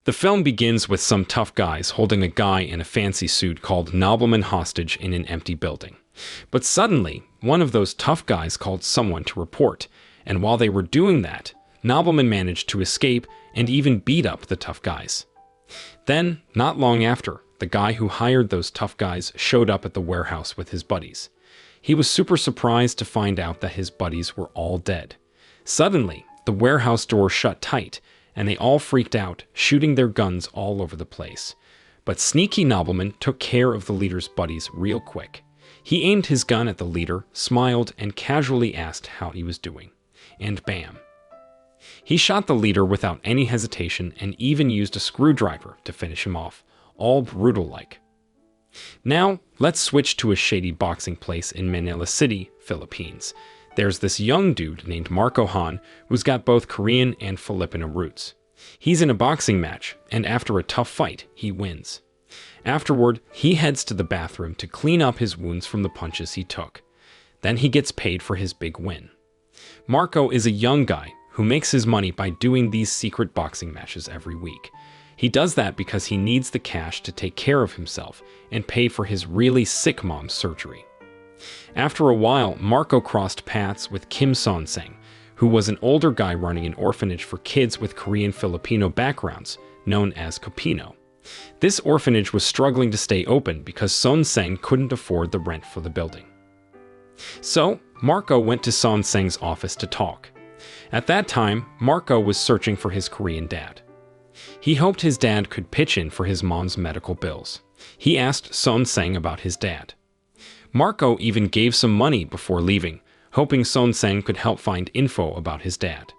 The film begins with some tough guys holding a guy in a fancy suit called Nobleman hostage in an empty building. But suddenly, one of those tough guys called someone to report, and while they were doing that, Nobleman managed to escape and even beat up the tough guys. Then, not long after, the guy who hired those tough guys showed up at the warehouse with his buddies. He was super surprised to find out that his buddies were all dead. Suddenly, the warehouse door shut tight, and they all freaked out, shooting their guns all over the place. But sneaky Nobleman took care of the leader's buddies real quick. He aimed his gun at the leader, smiled, and casually asked how he was doing. And bam! He shot the leader without any hesitation and even used a screwdriver to finish him off, all brutal-like. Now, let's switch to a shady boxing place in Manila City, Philippines. There's this young dude named Marco Han who's got both Korean and Filipino roots. He's in a boxing match, and after a tough fight, he wins. Afterward, he heads to the bathroom to clean up his wounds from the punches he took. Then he gets paid for his big win. Marco is a young guy who makes his money by doing these secret boxing matches every week. He does that because he needs the cash to take care of himself and pay for his really sick mom's surgery. After a while, Marco crossed paths with Kim Son-seng, who was an older guy running an orphanage for kids with Korean-Filipino backgrounds, known as Kopino. This orphanage was struggling to stay open because Son-seng couldn't afford the rent for the building. So, Marco went to Son-seng's office to talk. At that time, Marco was searching for his Korean dad. He hoped his dad could pitch in for his mom's medical bills. He asked Son-seng about his dad. Marco even gave some money before leaving, hoping Son-seng could help find info about his dad.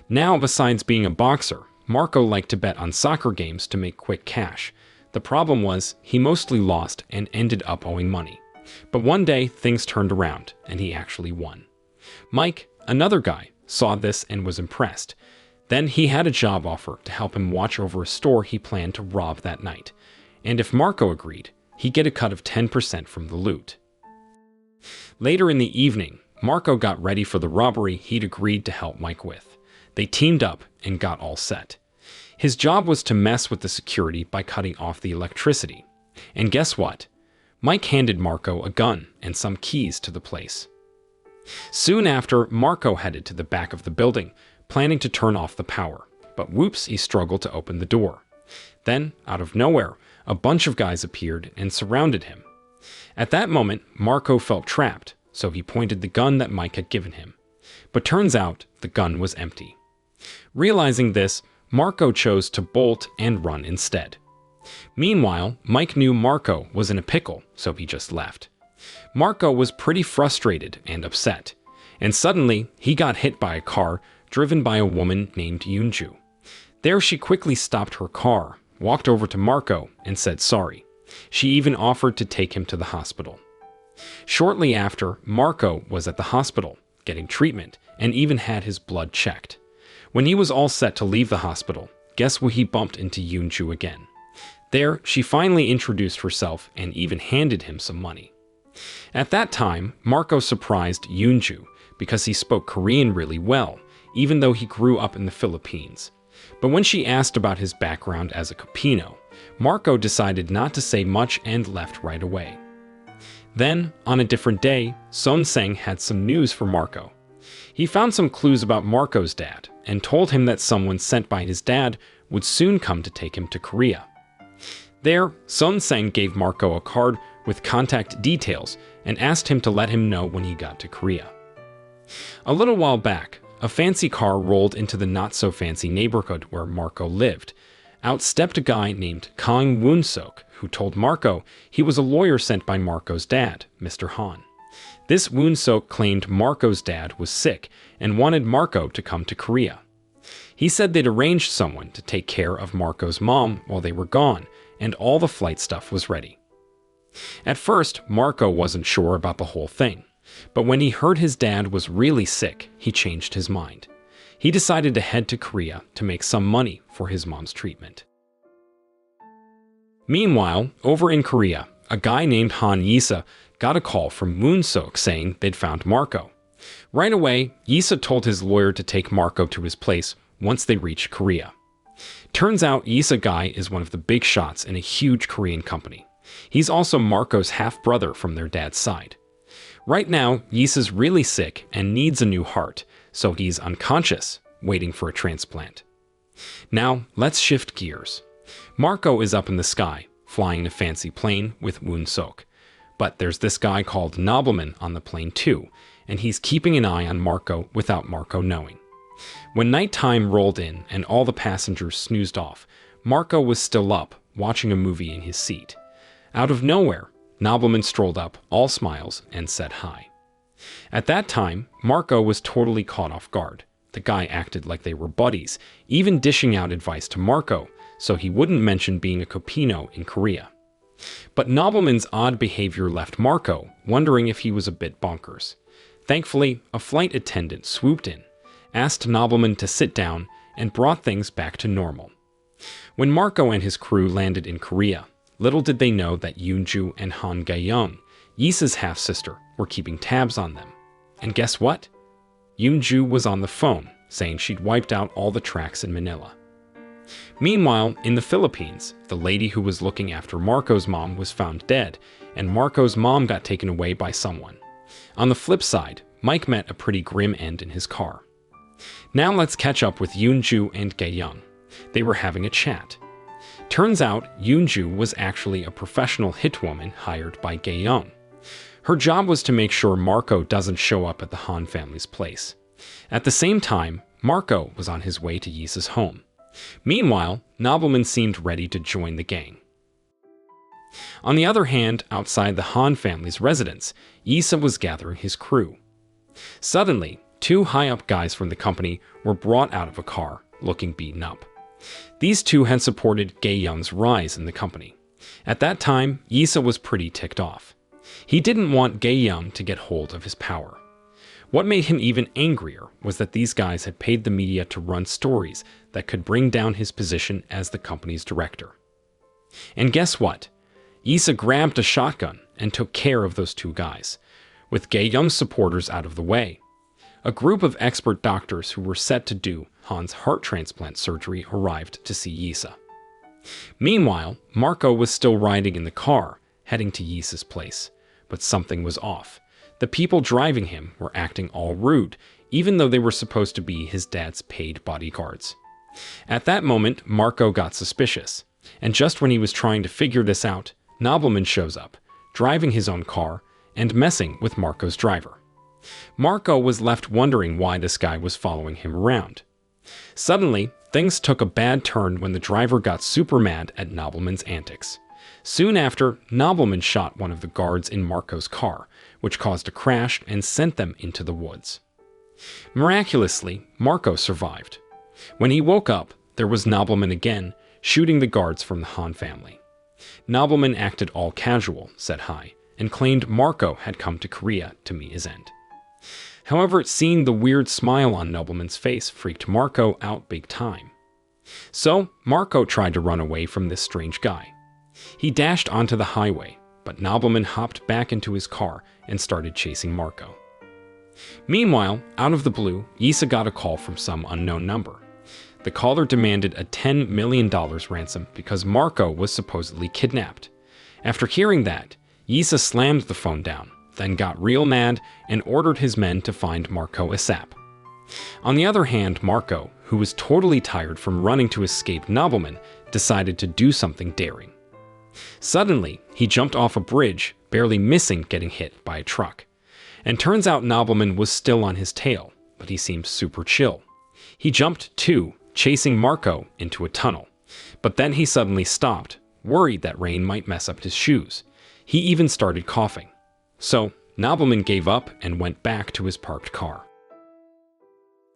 Now, besides being a boxer, Marco liked to bet on soccer games to make quick cash. The problem was, he mostly lost and ended up owing money. But one day, things turned around, and he actually won. Mike, another guy, saw this and was impressed. Then he had a job offer to help him watch over a store he planned to rob that night. And if Marco agreed, he'd get a cut of 10% from the loot. Later in the evening, Marco got ready for the robbery he'd agreed to help Mike with. They teamed up and got all set. His job was to mess with the security by cutting off the electricity. And guess what? Mike handed Marco a gun and some keys to the place. Soon after, Marco headed to the back of the building, planning to turn off the power. But whoops, he struggled to open the door. Then, out of nowhere, a bunch of guys appeared and surrounded him. At that moment, Marco felt trapped, so he pointed the gun that Mike had given him. But turns out, the gun was empty. Realizing this, Marco chose to bolt and run instead. Meanwhile, Mike knew Marco was in a pickle, so he just left. Marco was pretty frustrated and upset, and suddenly he got hit by a car driven by a woman named Yoonju. There she quickly stopped her car, walked over to Marco, and said sorry. She even offered to take him to the hospital. Shortly after, Marco was at the hospital, getting treatment, and even had his blood checked. When he was all set to leave the hospital, guess where he bumped into Yoonju again? There, she finally introduced herself and even handed him some money. At that time, Marco surprised Yoonju because he spoke Korean really well, even though he grew up in the Philippines. But when she asked about his background as a Kopino, Marco decided not to say much and left right away. Then, on a different day, Son-seng had some news for Marco. He found some clues about Marco's dad and told him that someone sent by his dad would soon come to take him to Korea. There, Son-seng gave Marco a card with contact details and asked him to let him know when he got to Korea. A little while back, a fancy car rolled into the not-so-fancy neighborhood where Marco lived. Out stepped a guy named Kang Woon-sok, who told Marco he was a lawyer sent by Marco's dad, Mr. Han. This Woon-sok claimed Marco's dad was sick and wanted Marco to come to Korea. He said they'd arranged someone to take care of Marco's mom while they were gone, and all the flight stuff was ready. At first, Marco wasn't sure about the whole thing, but when he heard his dad was really sick, he changed his mind. He decided to head to Korea to make some money for his mom's treatment. Meanwhile, over in Korea, a guy named Han Yisa got a call from Woon-sok saying they'd found Marco. Right away, Yisa told his lawyer to take Marco to his place once they reached Korea. Turns out Issa Guy is one of the big shots in a huge Korean company. He's also Marco's half-brother from their dad's side. Right now, Yissa's really sick and needs a new heart, so he's unconscious, waiting for a transplant. Now, let's shift gears. Marco is up in the sky, flying a fancy plane with Woon-sok. But there's this guy called Nobleman on the plane too, and he's keeping an eye on Marco without Marco knowing. When nighttime rolled in and all the passengers snoozed off, Marco was still up, watching a movie in his seat. Out of nowhere, Nobleman strolled up, all smiles, and said hi. At that time, Marco was totally caught off guard. The guy acted like they were buddies, even dishing out advice to Marco, so he wouldn't mention being a Kopino in Korea. But Nobleman's odd behavior left Marco wondering if he was a bit bonkers. Thankfully, a flight attendant swooped in, asked Nobleman to sit down, and brought things back to normal. When Marco and his crew landed in Korea, little did they know that Yoonju and Han Gae-young, Yissa's half-sister, were keeping tabs on them. And guess what? Yoonju was on the phone, saying she'd wiped out all the tracks in Manila. Meanwhile, in the Philippines, the lady who was looking after Marco's mom was found dead, and Marco's mom got taken away by someone. On the flip side, Mike met a pretty grim end in his car. Now let's catch up with Yoonju and Gae-young. They were having a chat. Turns out, Yoonju was actually a professional hitwoman hired by Gae-young. Her job was to make sure Marco doesn't show up at the Han family's place. At the same time, Marco was on his way to Yissa's home. Meanwhile, Nobleman seemed ready to join the gang. On the other hand, outside the Han family's residence, Yissa was gathering his crew. Suddenly, two high-up guys from the company were brought out of a car, looking beaten up. These two had supported Gae-young's rise in the company. At that time, Yissa was pretty ticked off. He didn't want Gae-young to get hold of his power. What made him even angrier was that these guys had paid the media to run stories that could bring down his position as the company's director. And guess what? Yissa grabbed a shotgun and took care of those two guys, with Gae-young's supporters out of the way. A group of expert doctors who were set to do Han's heart transplant surgery arrived to see Yissa. Meanwhile, Marco was still riding in the car, heading to Yissa's place, but something was off. The people driving him were acting all rude, even though they were supposed to be his dad's paid bodyguards. At that moment, Marco got suspicious, and just when he was trying to figure this out, Nobleman shows up, driving his own car and messing with Marco's driver. Marco was left wondering why this guy was following him around. Suddenly, things took a bad turn when the driver got super mad at Nobleman's antics. Soon after, Nobleman shot one of the guards in Marco's car, which caused a crash and sent them into the woods. Miraculously, Marco survived. When he woke up, there was Nobleman again, shooting the guards from the Han family. Nobleman acted all casual, said hi, and claimed Marco had come to Korea to meet his end. However, seeing the weird smile on Nobleman's face freaked Marco out big time. So, Marco tried to run away from this strange guy. He dashed onto the highway, but Nobleman hopped back into his car and started chasing Marco. Meanwhile, out of the blue, Yissa got a call from some unknown number. The caller demanded a $10 million ransom because Marco was supposedly kidnapped. After hearing that, Yissa slammed the phone down, then got real mad and ordered his men to find Marco ASAP. On the other hand, Marco, who was totally tired from running to escape Nobleman, decided to do something daring. Suddenly, he jumped off a bridge, barely missing getting hit by a truck. And turns out Nobleman was still on his tail, but he seemed super chill. He jumped too, chasing Marco into a tunnel. But then he suddenly stopped, worried that rain might mess up his shoes. He even started coughing. So, Nobleman gave up and went back to his parked car.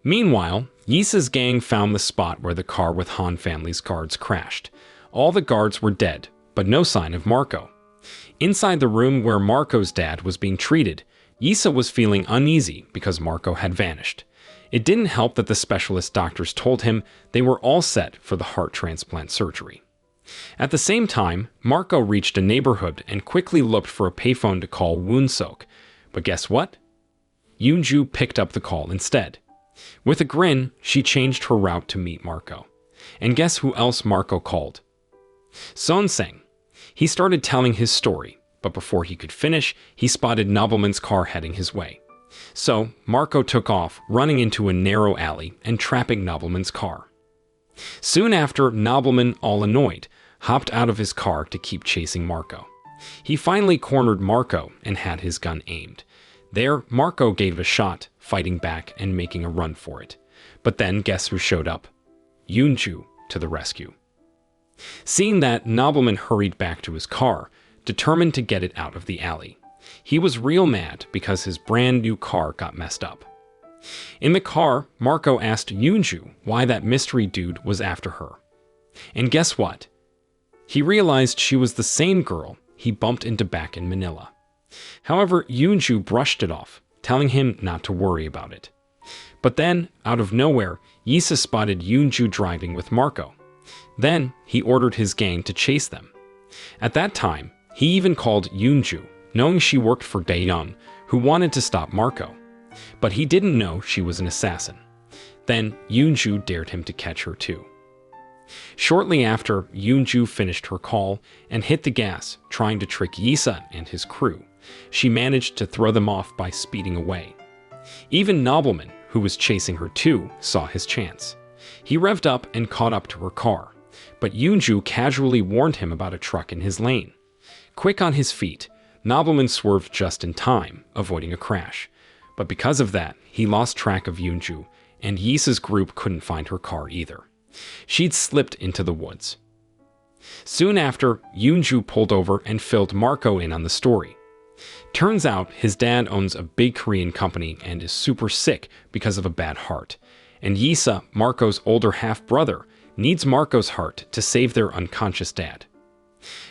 Meanwhile, Yissa's gang found the spot where the car with Han family's guards crashed. All the guards were dead, but no sign of Marco. Inside the room where Marco's dad was being treated, Yissa was feeling uneasy because Marco had vanished. It didn't help that the specialist doctors told him they were all set for the heart transplant surgery. At the same time, Marco reached a neighborhood and quickly looked for a payphone to call Woon-sok. But guess what? Yoonju picked up the call instead. With a grin, she changed her route to meet Marco. And guess who else Marco called? Sonseng. He started telling his story, but before he could finish, he spotted Nobleman's car heading his way. So, Marco took off, running into a narrow alley and trapping Nobleman's car. Soon after, Nobleman, all annoyed, hopped out of his car to keep chasing Marco. He finally cornered Marco and had his gun aimed. There, Marco gave a shot, fighting back and making a run for it. But then, guess who showed up? Yunju to the rescue. Seeing that, Nobleman hurried back to his car, determined to get it out of the alley. He was real mad because his brand new car got messed up. In the car, Marco asked Yunju why that mystery dude was after her. And guess what? He realized she was the same girl he bumped into back in Manila. However, Yunju brushed it off, telling him not to worry about it. But then, out of nowhere, Yisa spotted Yunju driving with Marco. Then, he ordered his gang to chase them. At that time, he even called Yunju, knowing she worked for Daeyoung, who wanted to stop Marco. But he didn't know she was an assassin. Then, Yunju dared him to catch her too. Shortly after, Yunju finished her call and hit the gas, trying to trick Yisa and his crew. She managed to throw them off by speeding away. Even Nobleman, who was chasing her too, saw his chance. He revved up and caught up to her car, but Yunju casually warned him about a truck in his lane. Quick on his feet, Nobleman swerved just in time, avoiding a crash. But because of that, he lost track of Yunju, and Yisa's group couldn't find her car either. She'd slipped into the woods. Soon after, Yunju pulled over and filled Marco in on the story. Turns out his dad owns a big Korean company and is super sick because of a bad heart. And Yisa, Marco's older half-brother, needs Marco's heart to save their unconscious dad.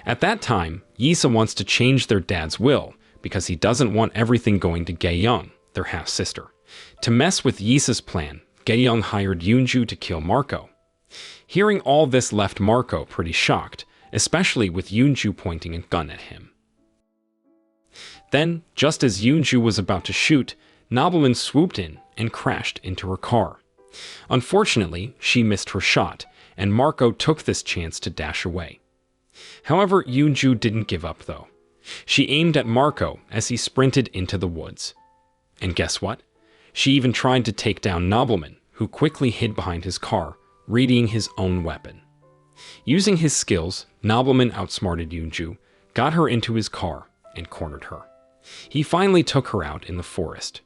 At that time, Yisa wants to change their dad's will because he doesn't want everything going to Daeyoung, their half-sister. To mess with Yisa's plan, Daeyoung hired Yunju to kill Marco. Hearing all this left Marco pretty shocked, especially with Yunju pointing a gun at him. Then, just as Yunju was about to shoot, Nobleman swooped in and crashed into her car. Unfortunately, she missed her shot, and Marco took this chance to dash away. However, Yunju didn't give up though. She aimed at Marco as he sprinted into the woods. And guess what? She even tried to take down Nobleman, who quickly hid behind his car, readying his own weapon. Using his skills, Nobleman outsmarted Yunju, got her into his car, and cornered her. He finally took her out in the forest.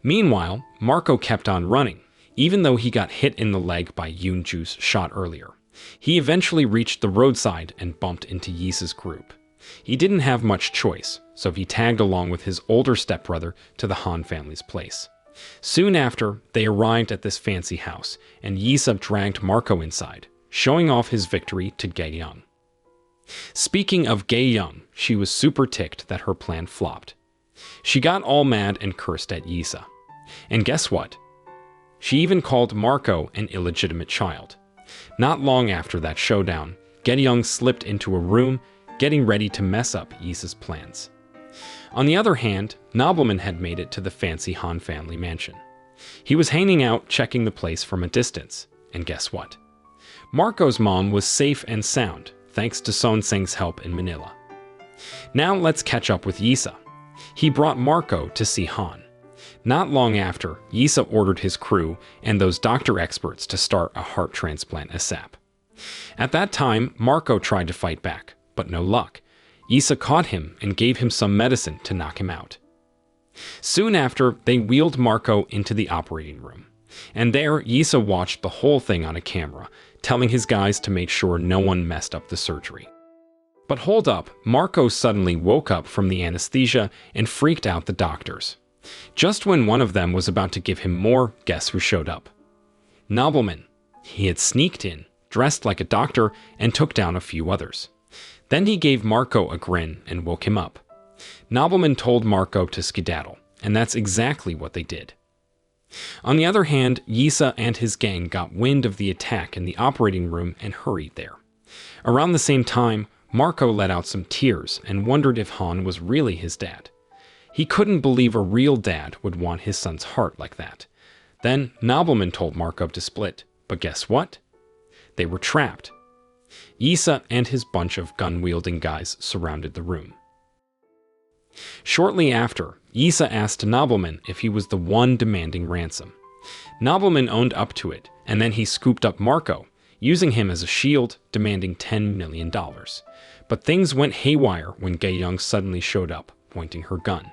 Meanwhile, Marco kept on running, even though he got hit in the leg by Yunju's shot earlier. He eventually reached the roadside and bumped into Yisa's group. He didn't have much choice, so he tagged along with his older stepbrother to the Han family's place. Soon after, they arrived at this fancy house, and Yisa dragged Marco inside, showing off his victory to Daeyoung. Speaking of Daeyoung, she was super ticked that her plan flopped. She got all mad and cursed at Yisa. And guess what? She even called Marco an illegitimate child. Not long after that showdown, Daeyoung slipped into a room, getting ready to mess up Yisa's plans. On the other hand, Nobleman had made it to the fancy Han family mansion. He was hanging out, checking the place from a distance. And guess what? Marco's mom was safe and sound, thanks to Sonseng's help in Manila. Now let's catch up with Yisa. He brought Marco to see Han. Not long after, Yisa ordered his crew and those doctor experts to start a heart transplant ASAP. At that time, Marco tried to fight back, but no luck. Yisa caught him and gave him some medicine to knock him out. Soon after, they wheeled Marco into the operating room. And there, Yisa watched the whole thing on a camera, telling his guys to make sure no one messed up the surgery. But hold up, Marco suddenly woke up from the anesthesia and freaked out the doctors. Just when one of them was about to give him more, guess who showed up? Nobleman. He had sneaked in, dressed like a doctor, and took down a few others. Then he gave Marco a grin and woke him up. Nobleman told Marco to skedaddle, and that's exactly what they did. On the other hand, Yisa and his gang got wind of the attack in the operating room and hurried there. Around the same time, Marco let out some tears and wondered if Han was really his dad. He couldn't believe a real dad would want his son's heart like that. Then Nobleman told Marco to split, but guess what? They were trapped. Isa and his bunch of gun-wielding guys surrounded the room. Shortly after, Isa asked Nobleman if he was the one demanding ransom. Nobleman owned up to it, and then he scooped up Marco, using him as a shield, demanding $10 million. But things went haywire when Gae-young suddenly showed up, pointing her gun.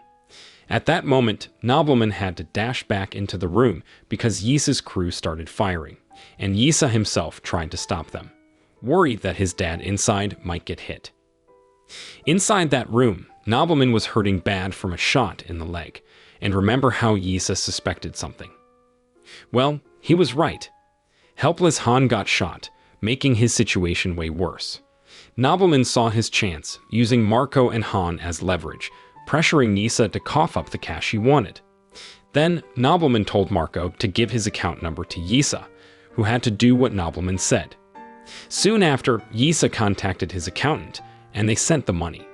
At that moment, Nobleman had to dash back into the room because Yisa's crew started firing, and Yisa himself tried to stop them, worried that his dad inside might get hit. Inside that room, Nobleman was hurting bad from a shot in the leg, and remember how Yisa suspected something? Well, he was right. Helpless Han got shot, making his situation way worse. Nobleman saw his chance, using Marco and Han as leverage, pressuring Yisa to cough up the cash he wanted. Then, Nobleman told Marco to give his account number to Yisa, who had to do what Nobleman said. Soon after, Yisa contacted his accountant, and they sent the money.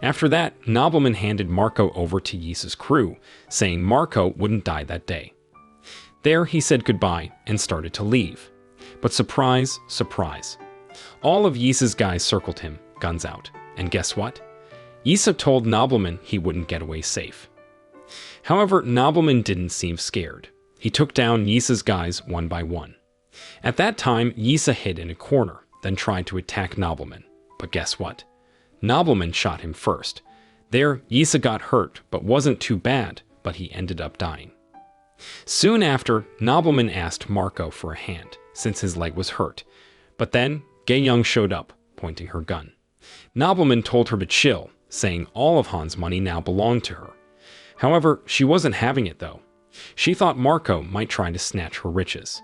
After that, Nobleman handed Marco over to Yisa's crew, saying Marco wouldn't die that day. There, he said goodbye and started to leave. But surprise, surprise. All of Yisa's guys circled him, guns out. And guess what? Yisa told Nobleman he wouldn't get away safe. However, Nobleman didn't seem scared. He took down Yisa's guys one by one. At that time, Yisa hid in a corner, then tried to attack Nobleman. But guess what? Nobleman shot him first. There, Yisa got hurt, but wasn't too bad, but he ended up dying. Soon after, Nobleman asked Marco for a hand, since his leg was hurt. But then, Gae-young showed up, pointing her gun. Nobleman told her to chill, saying all of Han's money now belonged to her. However, she wasn't having it though. She thought Marco might try to snatch her riches.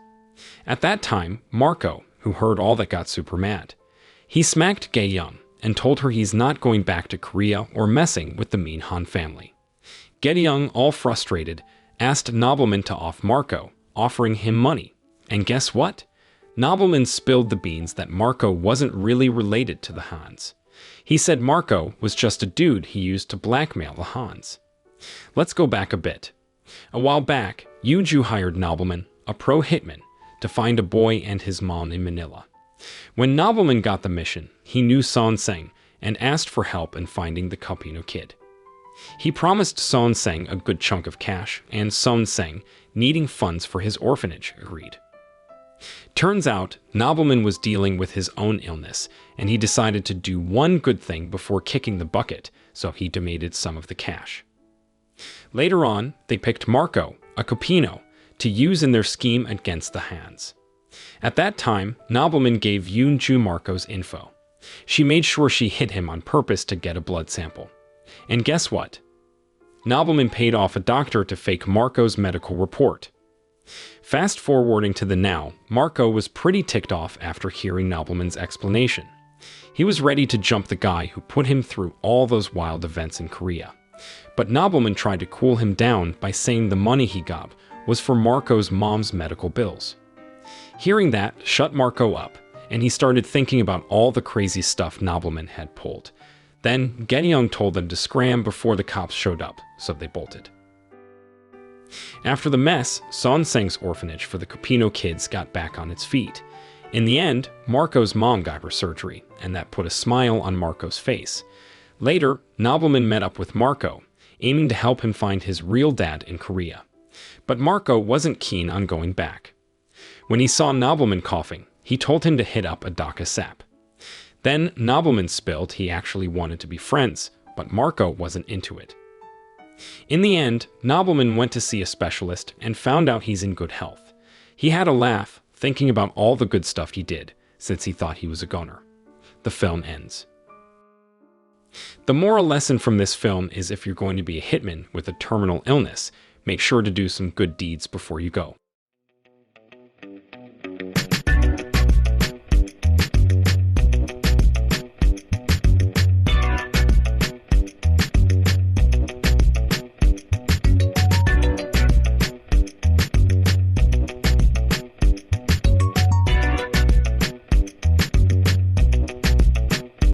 At that time, Marco, who heard all that, got super mad. He smacked Gae-young and told her he's not going back to Korea or messing with the mean Han family. Gae-young, all frustrated, asked Nobleman to off Marco, offering him money. And guess what? Nobleman spilled the beans that Marco wasn't really related to the Hans. He said Marco was just a dude he used to blackmail the Hans. Let's go back a bit. A while back, Yuju hired Nobleman, a pro hitman, to find a boy and his mom in Manila. When Nobleman got the mission, he knew Son-seng and asked for help in finding the Filipino kid. He promised Son-seng a good chunk of cash, and Son-seng, needing funds for his orphanage, agreed. Turns out, Nobleman was dealing with his own illness, and he decided to do one good thing before kicking the bucket, so he donated some of the cash. Later on, they picked Marco, a Filipino, to use in their scheme against the Hans. At that time, Nobleman gave Yuju Marco's info. She made sure she hit him on purpose to get a blood sample. And guess what? Nobleman paid off a doctor to fake Marco's medical report. Fast forwarding to the now, Marco was pretty ticked off after hearing Nobleman's explanation. He was ready to jump the guy who put him through all those wild events in Korea. But Nobleman tried to cool him down by saying the money he got was for Marco's mom's medical bills. Hearing that shut Marco up, and he started thinking about all the crazy stuff Nobleman had pulled. Then, Gae-young told them to scram before the cops showed up, so they bolted. After the mess, Son-seng's orphanage for the Filipino kids got back on its feet. In the end, Marco's mom got her surgery, and that put a smile on Marco's face. Later, Nobleman met up with Marco, aiming to help him find his real dad in Korea. But Marco wasn't keen on going back. When he saw Nobleman coughing, he told him to hit up a Dhaka sap. Then Nobleman spilled he actually wanted to be friends, but Marco wasn't into it. In the end, Nobleman went to see a specialist and found out he's in good health. He had a laugh, thinking about all the good stuff he did, since he thought he was a goner. The film ends. The moral lesson from this film is if you're going to be a hitman with a terminal illness, make sure to do some good deeds before you go.